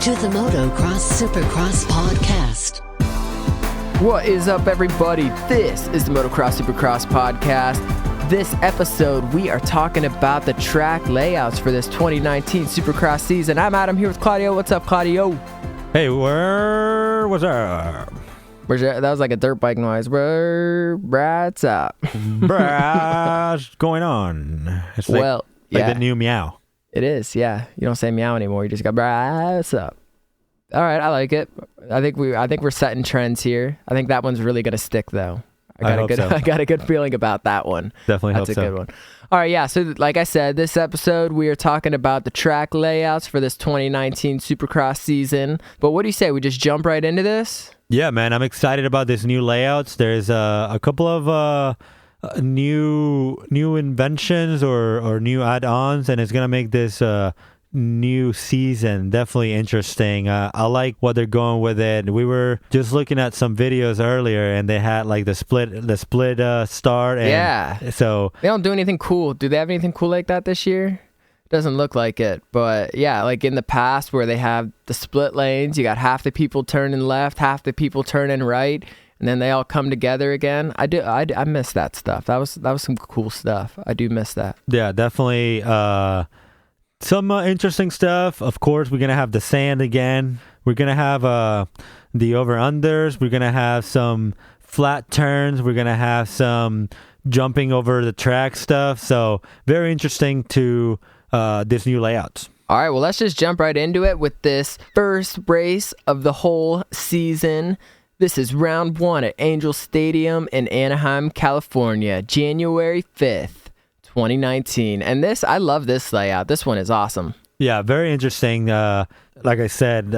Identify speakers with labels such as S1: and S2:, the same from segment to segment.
S1: to the Motocross Supercross podcast.
S2: What is up, everybody? This is the Motocross Supercross podcast. This episode, we are talking about the track layouts for this 2019 Supercross season. I'm Adam here with Claudio. What's up, Claudio?
S3: Hey, what's up?
S2: That was like a dirt bike noise. What's up?
S3: What's going on? It's like the new meow.
S2: It is, yeah. You don't say meow anymore. You just go, what's up? All right, I like it. I think we're setting trends here. I think that one's really gonna stick, though. I got a good feeling about that one.
S3: Definitely
S2: That's
S3: hope
S2: a
S3: so.
S2: good one. All right, yeah. So like I said, this episode we are talking about the track layouts for this 2019 Supercross season. But what do you say? We just jump right into this?
S3: Yeah, man, I'm excited about this new layouts. There's a couple of new inventions or new add-ons, and it's gonna make this new season definitely interesting. I like what they're going with it. We were just looking at some videos earlier, and they had like the split start. And
S2: yeah.
S3: So
S2: they don't do anything cool. Do they have anything cool like that this year? Doesn't look like it, but yeah, like in the past where they have the split lanes, you got half the people turning left, half the people turning right, and then they all come together again. I miss that stuff. That was some cool stuff. I do miss that.
S3: yeah, definitely. Some interesting stuff. Of course, we're going to have the sand again. We're going to have the over-unders. We're going to have some flat turns. We're going to have some jumping over the track stuff. So very interesting to this new layouts.
S2: All right, well, let's just jump right into it with this first race of the whole season. This is round one at Angel Stadium in Anaheim, California, January 5th. 2019. And I love this layout. This one is awesome.
S3: Yeah, very interesting. Like I said,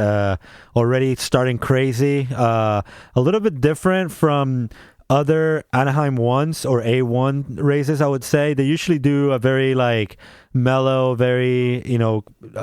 S3: already starting crazy. A little bit different from other Anaheim 1s or A1 races, I would say. They usually do a very like mellow, very,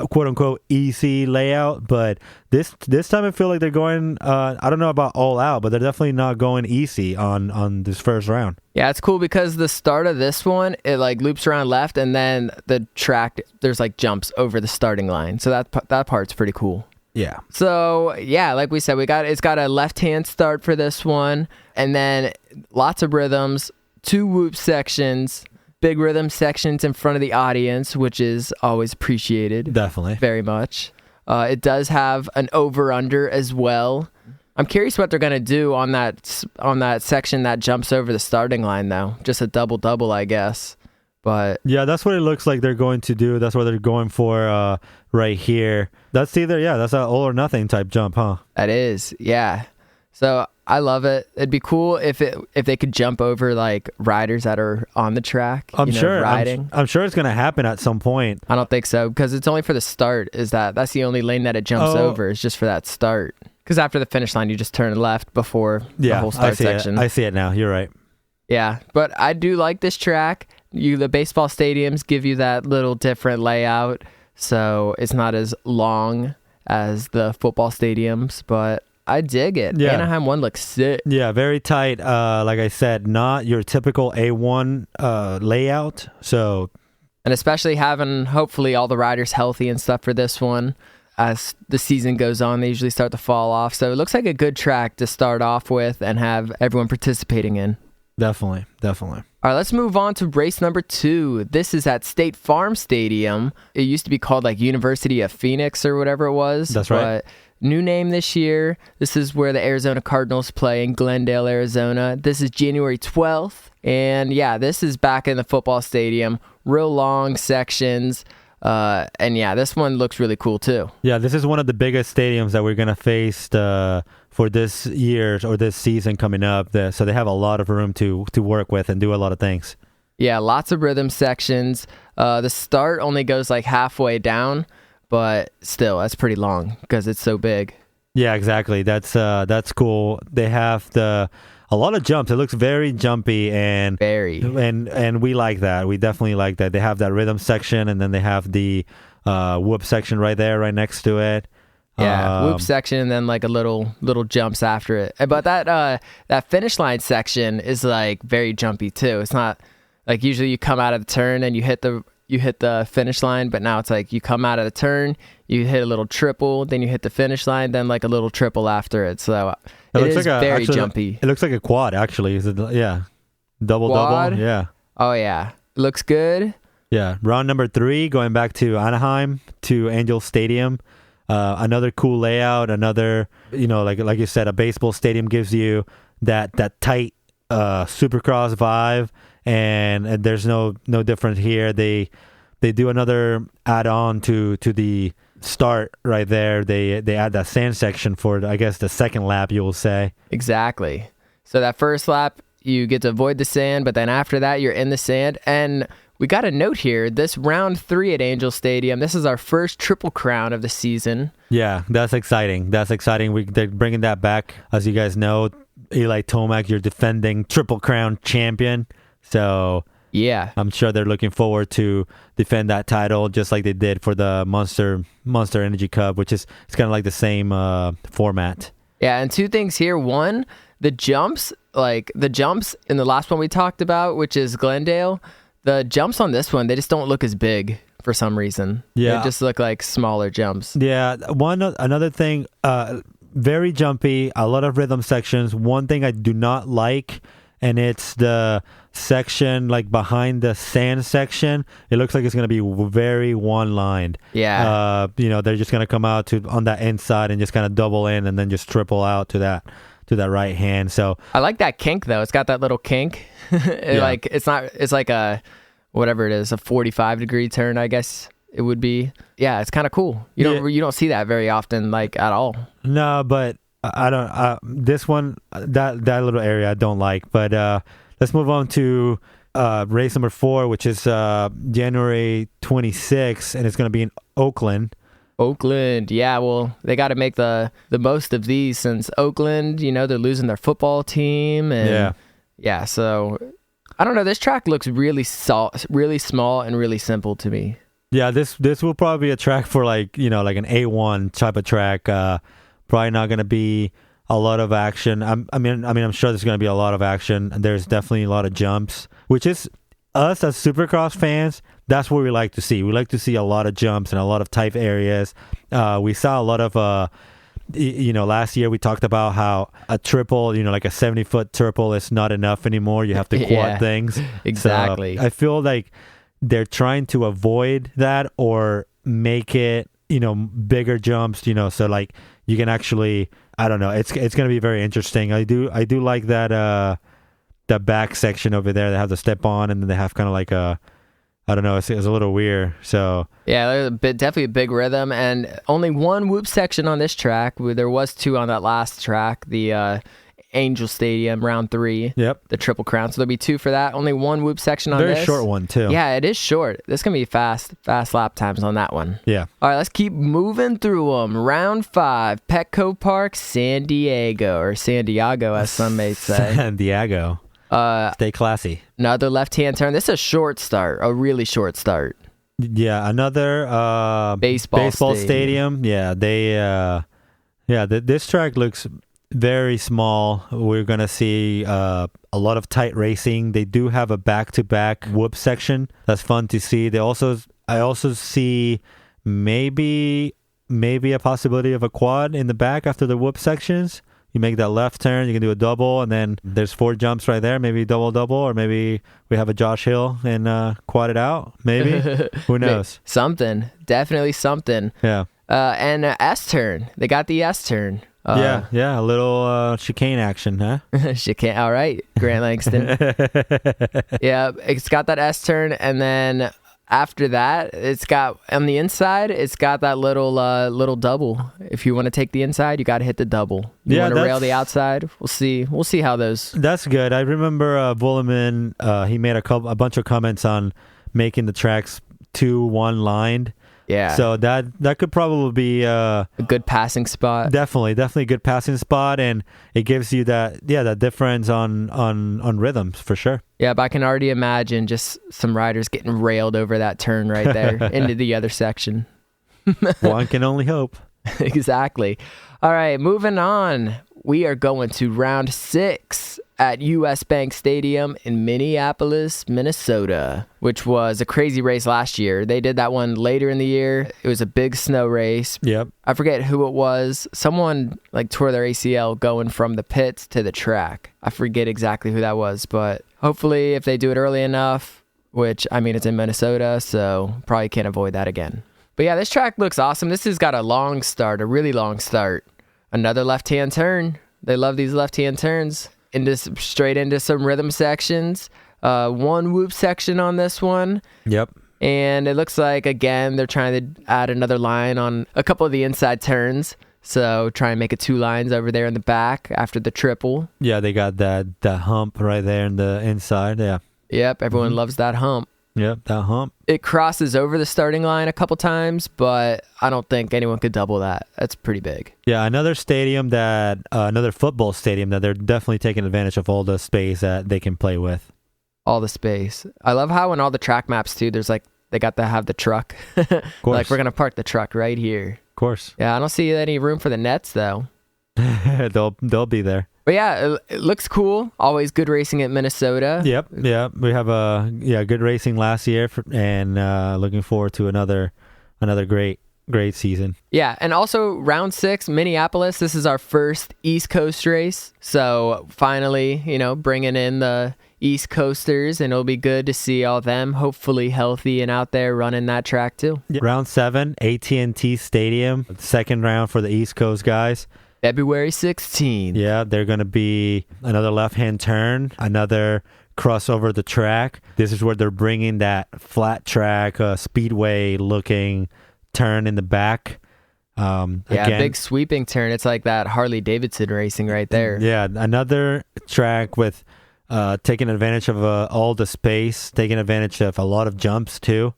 S3: quote unquote easy layout. But this time I feel like they're going, I don't know about all out, but they're definitely not going easy on this first round.
S2: Yeah, it's cool because the start of this one, it like loops around left, and then the track, there's like jumps over the starting line. So that part's pretty cool.
S3: Yeah.
S2: So yeah, like we said, it's got a left-hand start for this one, and then lots of rhythms, 2 whoop sections, big rhythm sections in front of the audience, which is always appreciated.
S3: Definitely.
S2: Very much. It does have an over-under as well. I'm curious what they're gonna do on that section that jumps over the starting line, though. Just a double, I guess. But
S3: yeah, that's what it looks like they're going to do. That's what they're going for right here. That's an all or nothing type jump, huh?
S2: That is, yeah. So I love it. It'd be cool if they could jump over like riders that are on the track.
S3: I'm sure
S2: riding.
S3: I'm sure it's gonna happen at some point.
S2: I don't think so because it's only for the start. That's the only lane that it jumps over. Is just for that start. Because after the finish line, you just turn left before the whole start section.
S3: I see it now. You're right.
S2: Yeah, but I do like this track. The baseball stadiums give you that little different layout, so it's not as long as the football stadiums, but I dig it.
S3: Yeah.
S2: Anaheim 1 looks sick.
S3: Yeah, very tight. Like I said, not your typical A1 layout. So,
S2: and especially having hopefully all the riders healthy and stuff for this one. As the season goes on, they usually start to fall off. So it looks like a good track to start off with and have everyone participating in.
S3: Definitely.
S2: All right, let's move on to race number 2. This is at State Farm Stadium. It used to be called like University of Phoenix or whatever it was.
S3: That's right.
S2: But new name this year. This is where the Arizona Cardinals play in Glendale, Arizona. This is January 12th. And yeah, this is back in the football stadium. Real long sections. And yeah, this one looks really cool too.
S3: Yeah, this is one of the biggest stadiums that we're going to face for this year or this season coming up. So they have a lot of room to work with and do a lot of things.
S2: Yeah, lots of rhythm sections. The start only goes like halfway down, but still, that's pretty long because it's so big.
S3: Yeah, exactly. That's cool. They have a lot of jumps. It looks very jumpy and we like that. We definitely like that. They have that rhythm section, and then they have the whoop section right next to it.
S2: Yeah, whoop section, and then like a little jumps after it. But that finish line section is like very jumpy too. It's not like usually you come out of the turn and you hit the you hit the finish line, but now it's like you come out of the turn, you hit a little triple, then you hit the finish line, then like a little triple after it. So it is very jumpy.
S3: It looks like a quad, actually. Is it? Yeah. Double. Yeah.
S2: Oh, yeah. Looks good.
S3: Yeah. Round number 3, going back to Anaheim, to Angel Stadium. Another cool layout. Another, like you said, a baseball stadium gives you that tight Supercross vibe, and there's no difference here. They do another add-on to the start right there. They add that sand section for, I guess, the second lap, you will say.
S2: Exactly. So that first lap, you get to avoid the sand, but then after that, you're in the sand. And we got a note here. This round 3 at Angel Stadium, this is our first Triple Crown of the season.
S3: Yeah, that's exciting. They're bringing that back. As you guys know, Eli Tomac, your defending Triple Crown champion. So
S2: yeah,
S3: I'm sure they're looking forward to defend that title just like they did for the Monster Energy Cup, which is it's kind of like the same format.
S2: Yeah, and 2 things here. One, the jumps in the last one we talked about, which is Glendale, the jumps on this one, they just don't look as big for some reason.
S3: Yeah.
S2: They just look like smaller jumps.
S3: Yeah, another thing, very jumpy, a lot of rhythm sections. One thing I do not like, and it's the section like behind the sand section. It looks like it's going to be very one-lined.
S2: Yeah.
S3: They're just going to come out on that inside and just kind of double in and then just triple out to that right hand. So
S2: I like that kink though. It's got that little kink. It's like a whatever it is, a 45-degree turn, I guess it would be. Yeah, it's kind of cool. You don't see that very often, like at all.
S3: No, but I don't. This one, that little area I don't like. But let's move on to race number 4, which is January 26th, and it's going to be in Oakland.
S2: Oakland, yeah. Well, they got to make the most of these since Oakland, they're losing their football team, and yeah. So I don't know. This track looks really small and really simple to me.
S3: Yeah, this will probably be a track for like an A1 type of track. Probably not going to be a lot of action. I'm sure there's going to be a lot of action. There's definitely a lot of jumps, which is us as Supercross fans. That's what we like to see. We like to see a lot of jumps and a lot of tight areas. We saw a lot of, last year we talked about how a triple, like a 70-foot triple is not enough anymore. You have to quad things.
S2: Exactly.
S3: So I feel like they're trying to avoid that or make it, bigger jumps, so like you can actually, I don't know. It's going to be very interesting. I do like that, the back section over there. They have the step on and then they have kind of like I don't know. It's a little weird. So
S2: yeah, there's definitely a big rhythm, and only one whoop section on this track. There was 2 on that last track, the Angel Stadium round 3.
S3: Yep.
S2: The Triple Crown. So there'll be 2 for that. Only one whoop section on this.
S3: Very short one too.
S2: Yeah, it is short. This can be fast lap times on that one.
S3: Yeah.
S2: All right, let's keep moving through them. Round 5, Petco Park, San Diego, or San Diego, as some may say.
S3: San Diego. Stay classy.
S2: Another left-hand turn. This is a short start, a really short start.
S3: Yeah, another baseball stadium. Yeah, this track looks very small. We're gonna see a lot of tight racing. They do have a back-to-back whoop section. That's fun to see. I also see maybe a possibility of a quad in the back after the whoop sections. You make that left turn, you can do a double, and then there's 4 jumps right there. Maybe double, or maybe we have a Josh Hill and quad it out. Maybe. Who knows?
S2: Something. Definitely something.
S3: Yeah.
S2: And S turn. They got the S turn.
S3: Yeah. A little chicane action, huh?
S2: Chicane. All right, Grant Langston. Yeah, it's got that S turn, and then after that, it's got on the inside. It's got that little double. If you want to take the inside, you got to hit the double. You want to rail the outside. We'll see. We'll see how those.
S3: That's good. I remember Vuillemin. He made a bunch of comments on making the tracks 2-1 lined.
S2: Yeah.
S3: So that could probably be
S2: a good passing spot.
S3: Definitely a good passing spot, and it gives you that difference on rhythms for sure.
S2: Yeah, but I can already imagine just some riders getting railed over that turn right there into the other section.
S3: One can only hope.
S2: Exactly. All right, moving on. We are going to round 6 at US Bank Stadium in Minneapolis, Minnesota, which was a crazy race last year. They did that one later in the year. It was a big snow race.
S3: Yep.
S2: I forget who it was. Someone like tore their ACL going from the pits to the track. I forget exactly who that was, but hopefully if they do it early enough, which, I mean, it's in Minnesota, so probably can't avoid that again. But yeah, this track looks awesome. This has got a long start, a really long start. Another left-hand turn. They love these left-hand turns. Straight into some rhythm sections. One whoop section on this one.
S3: Yep.
S2: And it looks like, again, they're trying to add another line on a couple of the inside turns. So try and make it 2 lines over there in the back after the triple.
S3: Yeah, they got that hump right there in the inside. Yeah.
S2: Yep, everyone loves that hump.
S3: Yep, that hump.
S2: It crosses over the starting line a couple times, but I don't think anyone could double that. That's pretty big.
S3: Yeah, another football stadium that they're definitely taking advantage of all the space that they can play with.
S2: All the space. I love how in all the track maps too, there's like, they got to have the truck.
S3: Of course.
S2: Like, we're going to park the truck right here.
S3: Of course.
S2: Yeah, I don't see any room for the nets though.
S3: They'll be there.
S2: But yeah, it looks cool. Always good racing at Minnesota.
S3: Yep. We have good racing last year, and looking forward to another great season.
S2: Yeah, and also round 6, Minneapolis. This is our first East Coast race, so finally, bringing in the East Coasters, and it'll be good to see all them hopefully healthy and out there running that track too.
S3: Yep. Round 7, AT&T Stadium, second round for the East Coast guys.
S2: February 16th.
S3: Yeah, they're going to be another left-hand turn, another cross over the track. This is where they're bringing that flat track, speedway-looking turn in the back. Again,
S2: big sweeping turn. It's like that Harley Davidson racing right there.
S3: Yeah, another track with taking advantage of all the space, taking advantage of a lot of jumps too.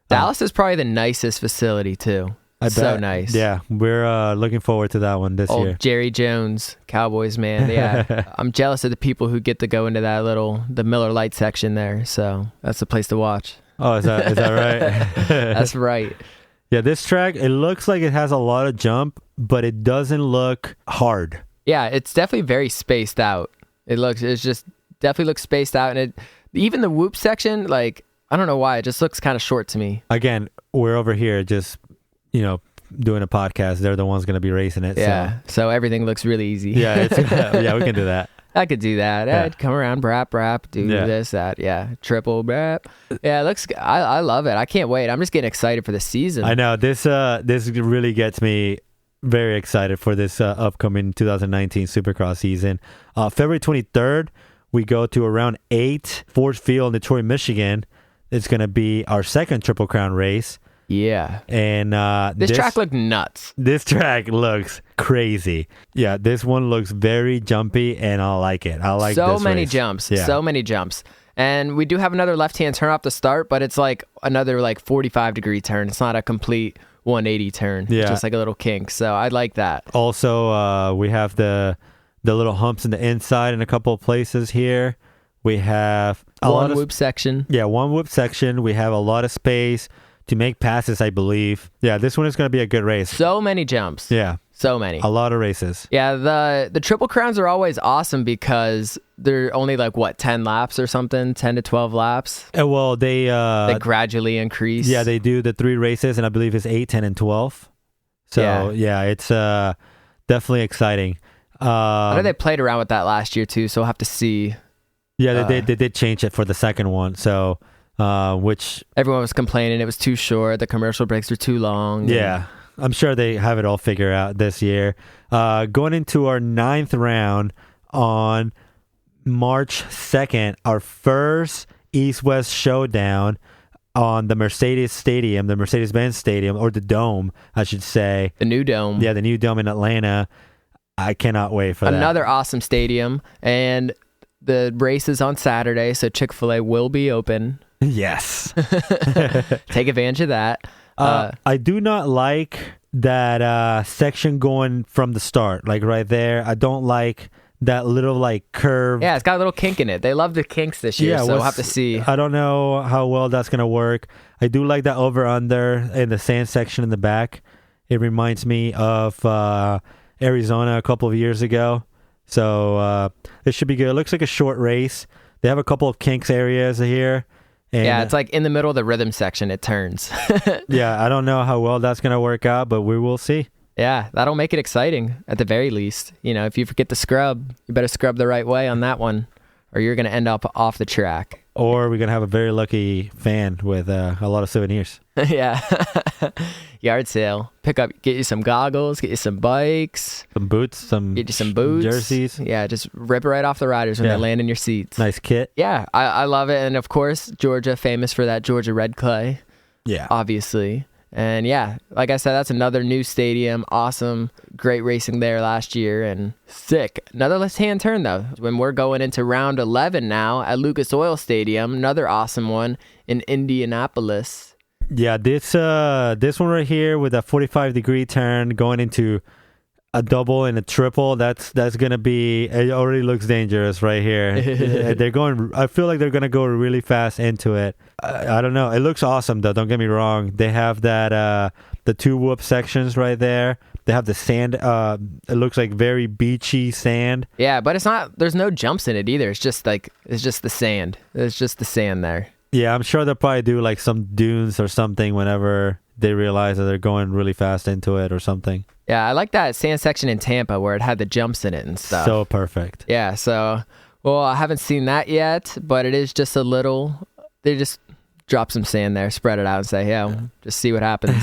S2: Dallas is probably the nicest facility too. So nice.
S3: Yeah, we're looking forward to that one this year.
S2: Jerry Jones, Cowboys, man. Yeah, I'm jealous of the people who get to go into the Miller Lite section there. So that's the place to watch.
S3: Oh, is that right?
S2: That's right.
S3: Yeah, this track, it looks like it has a lot of jump, but it doesn't look hard.
S2: Yeah, it's definitely very spaced out. It's just definitely looks spaced out, and even the whoop section, like, I don't know why, it just looks kind of short to me.
S3: Again, we're over here just doing a podcast. They're the ones going to be racing it.
S2: Yeah, so everything looks really easy.
S3: Yeah, we can do that.
S2: I could do that.
S3: Yeah.
S2: I'd come around, brap, do this, that. Yeah, triple brap. Yeah, it looks. I love it. I can't wait. I'm just getting excited for the season.
S3: I know this really gets me very excited for this upcoming 2019 Supercross season. February 23rd, we go to around 8 Ford Field in Detroit, Michigan. It's going to be our second Triple Crown race.
S2: Yeah.
S3: And
S2: this track looked nuts.
S3: This track looks crazy. Yeah, this one looks very jumpy, and I like it. I like
S2: so
S3: this
S2: many
S3: race.
S2: jumps.
S3: Yeah.
S2: So many jumps. And we do have another left-hand turn off the start, but it's like another 45-degree turn. It's not a complete 180 turn.
S3: Yeah.
S2: It's just like a little kink. So I like that.
S3: Also, we have the little humps in the inside in a couple of places here. We have
S2: one whoop section.
S3: Yeah, one whoop section. We have a lot of space to make passes, I believe. Yeah, this one is going to be a good race.
S2: So many jumps.
S3: Yeah.
S2: So many.
S3: A lot of races.
S2: Yeah, the Triple Crowns are always awesome because they're only 10 laps or something, 10 to 12 laps.
S3: Well, they
S2: gradually increase.
S3: Yeah, they do the 3 races, and I believe it's 8, 10, and 12. So, yeah it's definitely exciting.
S2: I know they played around with that last year, too, so we'll have to see.
S3: Yeah, they did change it for the second one, so... which
S2: everyone was complaining it was too short, the commercial breaks were too long.
S3: Yeah, I'm sure they have it all figured out this year. Going into our 9th round on March 2nd, our first East-West showdown on the Mercedes-Benz Stadium, or the Dome, I should say.
S2: The new Dome.
S3: Yeah, the new Dome in Atlanta. I cannot wait for that.
S2: Another awesome stadium, and the race is on Saturday, so Chick-fil-A will be open.
S3: Yes.
S2: Take advantage of that.
S3: I do not like that section going from the start, right there. I don't like that little curve.
S2: Yeah, it's got a little kink in it. They love the kinks this year, so we'll have to see.
S3: I don't know how well that's going to work. I do like that over-under in the sand section in the back. It reminds me of Arizona a couple of years ago. So it should be good. It looks like a short race. They have a couple of kinks areas here. And,
S2: yeah, it's like in the middle of the rhythm section, it turns.
S3: yeah, I don't know how well that's going to work out, but we will see.
S2: Yeah, that'll make it exciting at the very least. If you forget to scrub, you better scrub the right way on that one, or you're going to end up off the track.
S3: Or we're going to have a very lucky fan with a lot of souvenirs.
S2: Yeah. Yard sale. Get you some goggles, get you some bikes.
S3: Some boots,
S2: get you some boots.
S3: Jerseys.
S2: Yeah, just rip it right off the riders when they land in your seats.
S3: Nice kit.
S2: Yeah, I love it. And of course, Georgia, famous for that Georgia red clay.
S3: Yeah.
S2: Obviously. And yeah, like I said, that's another new stadium. Awesome. Great racing there last year and sick. Another left-hand turn, though. When we're going into round 11 now at Lucas Oil Stadium, another awesome one in Indianapolis.
S3: Yeah, this one right here with a 45-degree turn going into a double and a triple, that's going to be, it already looks dangerous right here. I feel like they're going to go really fast into it. I don't know. It looks awesome though. Don't get me wrong. They have that, the two whoop sections right there. They have the sand. It looks like very beachy sand.
S2: Yeah, but there's no jumps in it either. It's just the sand. It's just the sand there.
S3: Yeah, I'm sure they'll probably do like some dunes or something whenever they realize that they're going really fast into it or something.
S2: Yeah, I like that sand section in Tampa where it had the jumps in it and stuff.
S3: So perfect.
S2: Yeah, well, I haven't seen that yet, but it is just a little, they just drop some sand there, spread it out and say, yeah, just see what happens.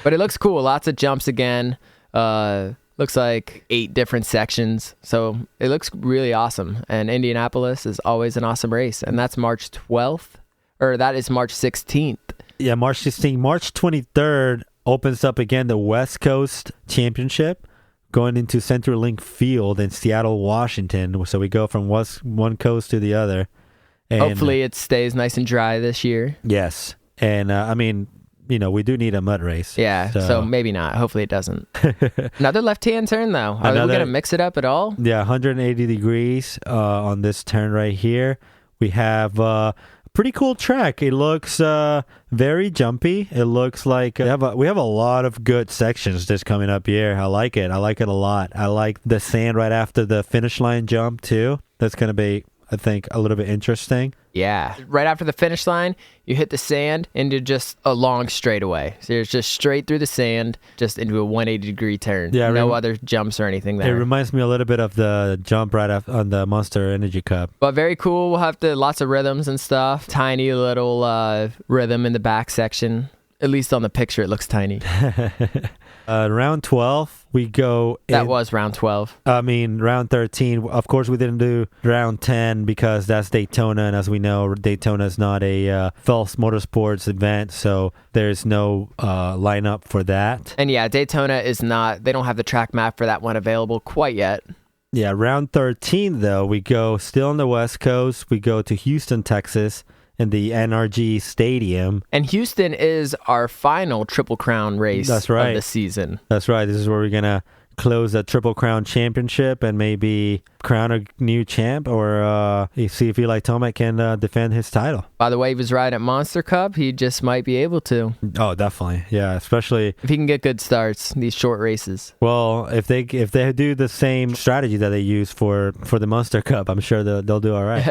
S2: But it looks cool. Lots of jumps again. Looks like 8 different sections. So it looks really awesome. And Indianapolis is always an awesome race. And that's March 12th, or that is March 16th.
S3: Yeah, March 16th. March 23rd opens up again the West Coast Championship going into CenturyLink Field in Seattle, Washington. So we go from one coast to the other. And
S2: hopefully it stays nice and dry this year.
S3: Yes. And I mean, we do need a mud race.
S2: Yeah, so maybe not. Hopefully it doesn't. Another left-hand turn, though. Are we going to mix it up at all?
S3: Yeah, 180 degrees on this turn right here. We have pretty cool track. It looks very jumpy. It looks like we have a lot of good sections just coming up here. I like it. I like it a lot. I like the sand right after the finish line jump too. That's going to be, I think, a little bit interesting.
S2: Yeah. Right after the finish line, you hit the sand into just a long straightaway. So you're just straight through the sand, just into a 180-degree turn. Yeah, no other jumps or anything there.
S3: It reminds me a little bit of the jump right on the Monster Energy Cup.
S2: But very cool. We'll have lots of rhythms and stuff. Tiny little rhythm in the back section. At least on the picture, it looks tiny.
S3: Round 12, we go...
S2: That was round 12.
S3: I mean, round 13. Of course, we didn't do round 10 because that's Daytona. And as we know, Daytona is not a Phelps Motorsports event. So there's no lineup for that.
S2: And yeah, Daytona is not... They don't have the track map for that one available quite yet.
S3: Yeah, round 13, though, we go still on the West Coast. We go to Houston, Texas, in the NRG Stadium.
S2: And Houston is our final Triple Crown race
S3: of the
S2: season.
S3: That's right. This is where we're going to close the Triple Crown Championship and maybe crown a new champ or see if Eli Tomac can defend his title.
S2: By the way, he was riding at Monster Cup. He just might be able to.
S3: Oh, definitely. Yeah, especially
S2: if he can get good starts, these short races.
S3: Well, if they do the same strategy that they use for the Monster Cup, I'm sure they'll do all right.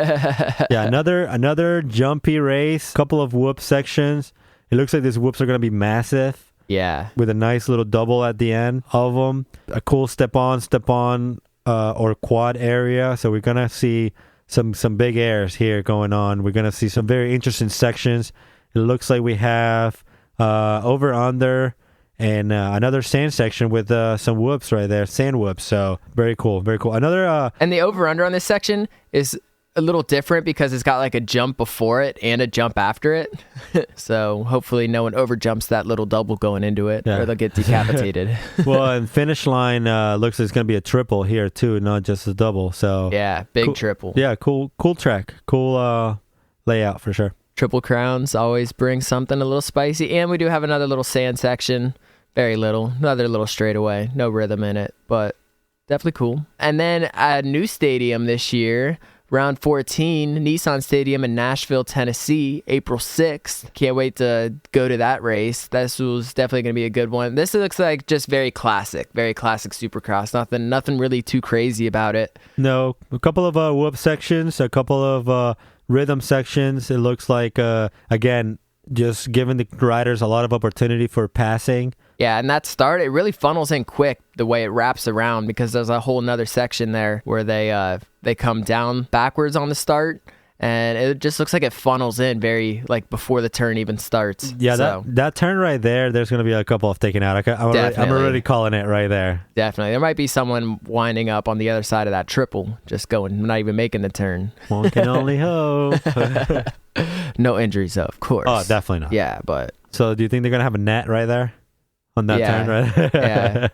S3: Yeah, another jumpy race, couple of whoop sections. It looks like these whoops are going to be massive.
S2: Yeah.
S3: With a nice little double at the end of them. A cool step on, or quad area. So we're going to see some big airs here going on. We're going to see some very interesting sections. It looks like we have over, under, and another sand section with some whoops right there. Sand whoops. So very cool. Very cool.
S2: And the over, under on this section is a little different because it's got like a jump before it and a jump after it. So hopefully no one over jumps that little double going into it, or they'll get decapitated.
S3: Well, and finish line looks like it's going to be a triple here too, not just a double. So
S2: yeah, big
S3: cool,
S2: triple.
S3: Yeah, cool track. Cool layout for sure.
S2: Triple Crowns always bring something a little spicy. And we do have another little sand section. Very little. Another little straightaway. No rhythm in it, but definitely cool. And then a new stadium this year, Round 14, Nissan Stadium in Nashville, Tennessee, April 6th. Can't wait to go to that race. This was definitely going to be a good one. This looks like just very classic Supercross. Nothing really too crazy about it.
S3: No, a couple of whoop sections, a couple of rhythm sections. It looks like, again, just giving the riders a lot of opportunity for passing.
S2: Yeah, and that start, it really funnels in quick the way it wraps around, because there's a whole nother section there where they come down backwards on the start, and it just looks like it funnels in very, like, before the turn even starts.
S3: Yeah,
S2: so,
S3: that turn right there, there's going to be a couple of taken out. I'm already calling it right there.
S2: Definitely. There might be someone winding up on the other side of that triple, just going, not even making the turn.
S3: One can only hope.
S2: No injuries, though, of course.
S3: Oh, definitely not.
S2: Yeah, but...
S3: So do you think they're going to have a net right there? On that turn, right?
S2: Yeah.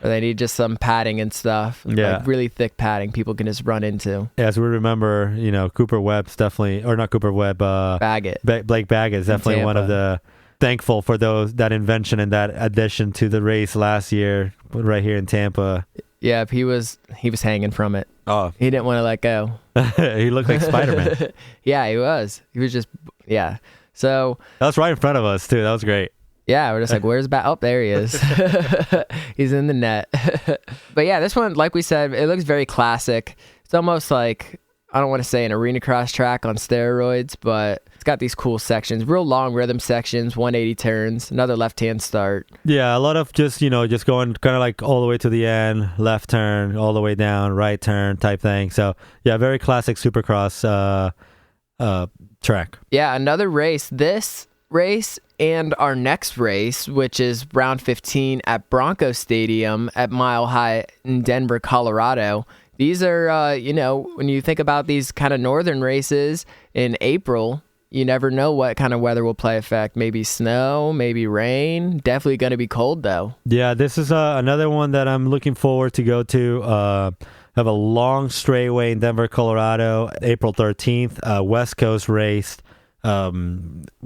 S2: Or they need just some padding and stuff.
S3: Yeah.
S2: Like really thick padding people can just run into.
S3: As we remember, Cooper Webb's definitely, or not Cooper Webb,
S2: Baggett.
S3: Blake Baggett is definitely one of the, thankful for that invention and that addition to the race last year, right here in Tampa.
S2: Yeah, he was hanging from it.
S3: Oh.
S2: He didn't want to let go.
S3: He looked like Spider-Man.
S2: Yeah, he was. He was just, yeah. So.
S3: That was right in front of us, too. That was great.
S2: Yeah, we're just like, where's Oh, there he is. He's in the net. But yeah, this one, like we said, it looks very classic. It's almost like, I don't want to say an arena cross track on steroids, but it's got these cool sections, real long rhythm sections, 180 turns, another left-hand start.
S3: Yeah, a lot of just going kind of like all the way to the end, left turn, all the way down, right turn type thing. So yeah, very classic Supercross track.
S2: Yeah, another race. This race and our next race, which is round 15 at Bronco Stadium at Mile High in Denver, Colorado. These are, when you think about these kind of northern races in April, you never know what kind of weather will play effect. Maybe snow, maybe rain. Definitely going to be cold, though. Yeah,
S3: this is another one that I'm looking forward to go to. Have a long straightaway in Denver, Colorado, April 13th, West Coast race. We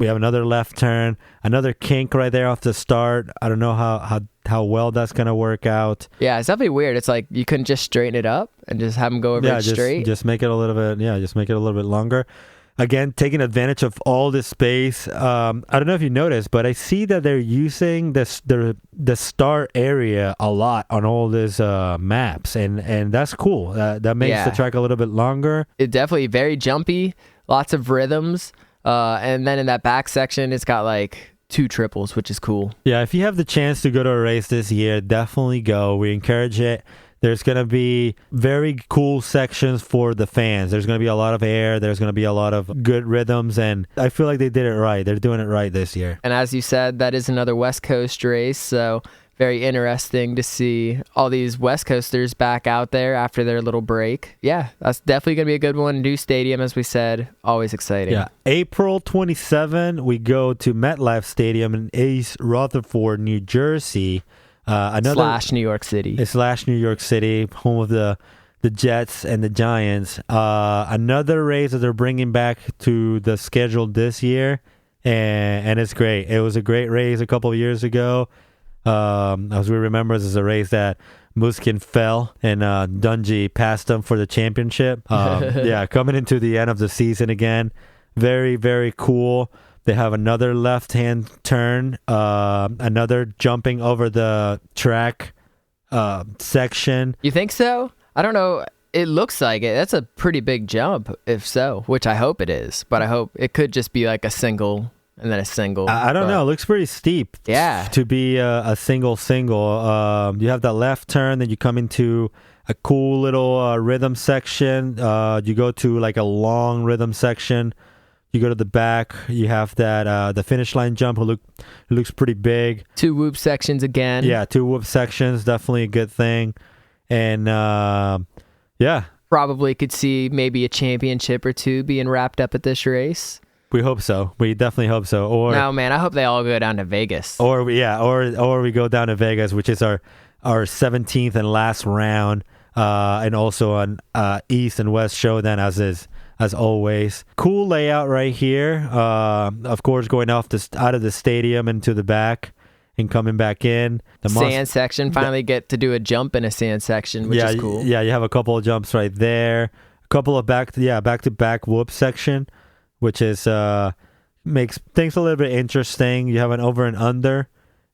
S3: have another left turn, another kink right there off the start. I don't know how well that's gonna work out.
S2: Yeah, it's definitely weird. It's like you couldn't just straighten it up and just have them go over it straight.
S3: Just make it a little bit. Yeah, just make it a little bit longer. Again, taking advantage of all this space. I don't know if you noticed, but I see that they're using the start area a lot on all these maps, and that's cool. That makes the track a little bit longer.
S2: It definitely very jumpy, lots of rhythms. And then in that back section, it's got like 2 triples, which is cool.
S3: Yeah, if you have the chance to go to a race this year, definitely go. We encourage it. There's going to be very cool sections for the fans. There's going to be a lot of air. There's going to be a lot of good rhythms, and I feel like they did it right. They're doing it right this year.
S2: And as you said, that is another West Coast race, so very interesting to see all these West Coasters back out there after their little break. Yeah, that's definitely going to be a good one. New stadium, as we said, always exciting.
S3: Yeah, April 27, we go to MetLife Stadium in East Rutherford, New Jersey.
S2: Slash New York City.
S3: Slash New York City, home of the Jets and the Giants. Another race that they're bringing back to the schedule this year, and it's great. It was a great race a couple of years ago. As we remember, this is a race that Muskin fell and Dungey passed him for the championship. Coming into the end of the season again. Very, very cool. They have another left-hand turn, another jumping over the track section.
S2: You think so? I don't know. It looks like it. That's a pretty big jump, if so, which I hope it is. But I hope it could just be like a single and then a single.
S3: I don't know. It looks pretty steep.
S2: Yeah.
S3: To be a single. You have that left turn, then you come into a cool little rhythm section. You go to like a long rhythm section. You go to the back. You have that the finish line jump. Looks pretty big.
S2: 2 whoop sections again.
S3: Yeah, 2 whoop sections. Definitely a good thing. And yeah.
S2: Probably could see maybe a championship or 2 being wrapped up at this race.
S3: We hope so. We definitely hope so. Or
S2: no, man, I hope they all go down to Vegas.
S3: Or we go down to Vegas, which is our 17th and last round, and also on East and West showdown as always. Cool layout right here. Of course, going out of the stadium into the back and coming back in. The
S2: sand section. Finally get to do a jump in a sand section, which is cool.
S3: Yeah, you have a couple of jumps right there. couple of back-to-back whoop section, which is makes things a little bit interesting. You have an over and under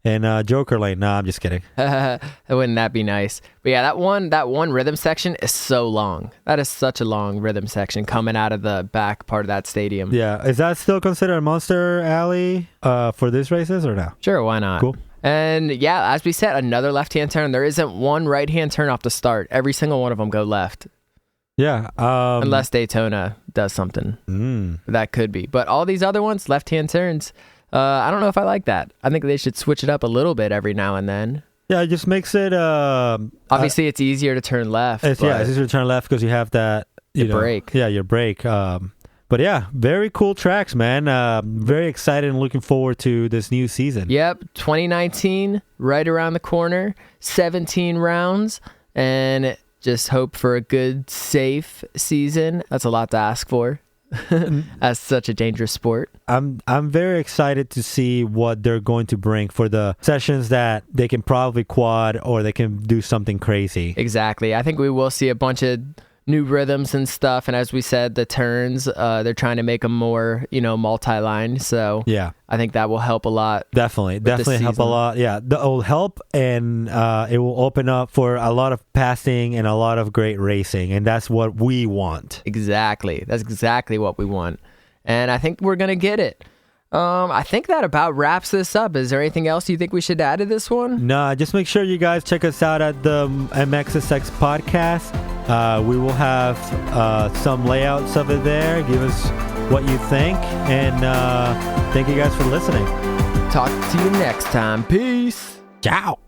S3: and Joker lane. Nah, I'm just kidding.
S2: Wouldn't that be nice? But yeah, that one rhythm section is so long. That is such a long rhythm section coming out of the back part of that stadium.
S3: Yeah, is that still considered a Monster Alley for these races or no?
S2: Sure, why not?
S3: Cool.
S2: And yeah, as we said, another left-hand turn. There isn't one right-hand turn off the start. Every single one of them go left.
S3: Yeah.
S2: Unless Daytona does something. That could be. But all these other ones, left-hand turns, I don't know if I like that. I think they should switch it up a little bit every now and then.
S3: Yeah, it just makes it...
S2: obviously, it's easier to turn left.
S3: It's easier to turn left because you have that...
S2: Your brake.
S3: Yeah, your brake. But yeah, very cool tracks, man. Very excited and looking forward to this new season.
S2: Yep, 2019, right around the corner, 17 rounds, and just hope for a good, safe season. That's a lot to ask for. As such a dangerous sport.
S3: I'm very excited to see what they're going to bring for the sessions that they can probably quad or they can do something crazy.
S2: Exactly. I think we will see a bunch of new rhythms and stuff, and as we said, the turns, they're trying to make them more, multi-line, so
S3: yeah,
S2: I think that will help a lot.
S3: Definitely help a lot. Yeah, that will help, and it will open up for a lot of passing and a lot of great racing, and that's what we want.
S2: Exactly. That's exactly what we want, and I think we're gonna get it. I think that about wraps this up. Is there anything else you think we should add to this one?
S3: No, just make sure you guys check us out at the MXSX podcast. We will have some layouts of it there. Give us what you think. And thank you guys for listening.
S2: Talk to you next time. Peace.
S3: Ciao.